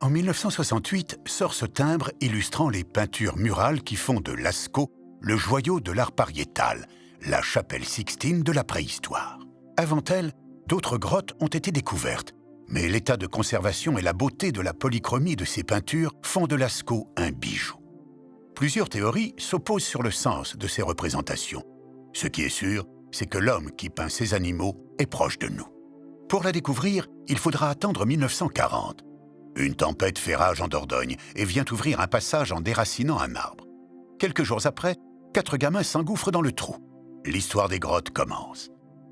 En 1968 sort ce timbre illustrant les peintures murales qui font de Lascaux le joyau de l'art pariétal, la chapelle Sixtine de la préhistoire. Avant elle, d'autres grottes ont été découvertes, mais l'état de conservation et la beauté de la polychromie de ces peintures font de Lascaux un bijou. Plusieurs théories s'opposent sur le sens de ces représentations. Ce qui est sûr, c'est que l'homme qui peint ces animaux est proche de nous. Pour la découvrir, il faudra attendre 1940. Une tempête fait rage en Dordogne et vient ouvrir un passage en déracinant un arbre. Quelques jours après, 4 gamins s'engouffrent dans le trou. L'histoire des grottes commence.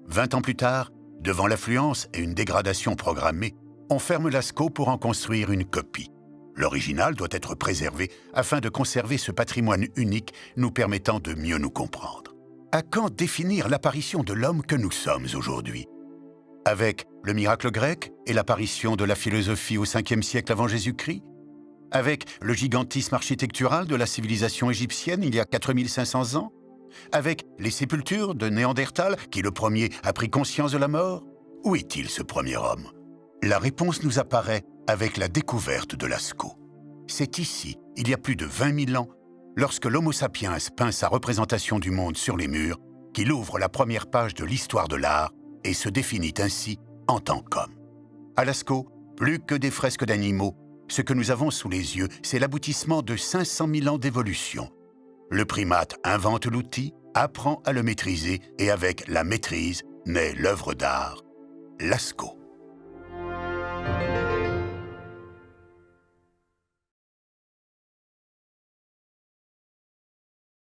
20 ans plus tard, devant l'affluence et une dégradation programmée, on ferme Lascaux pour en construire une copie. L'original doit être préservé afin de conserver ce patrimoine unique nous permettant de mieux nous comprendre. À quand définir l'apparition de l'homme que nous sommes aujourd'hui? Avec le miracle grec et l'apparition de la philosophie au 5e siècle avant Jésus-Christ? Avec le gigantisme architectural de la civilisation égyptienne il y a 4500 ans? Avec les sépultures de Néandertal qui le premier a pris conscience de la mort? Où est-il ce premier homme? La réponse nous apparaît avec la découverte de Lascaux. C'est ici, il y a plus de 20 000 ans, lorsque l'Homo sapiens peint sa représentation du monde sur les murs, qu'il ouvre la première page de l'histoire de l'art et se définit ainsi en tant qu'homme. À Lascaux, plus que des fresques d'animaux, ce que nous avons sous les yeux, c'est l'aboutissement de 500 000 ans d'évolution. Le primate invente l'outil, apprend à le maîtriser et avec la maîtrise naît l'œuvre d'art, Lascaux.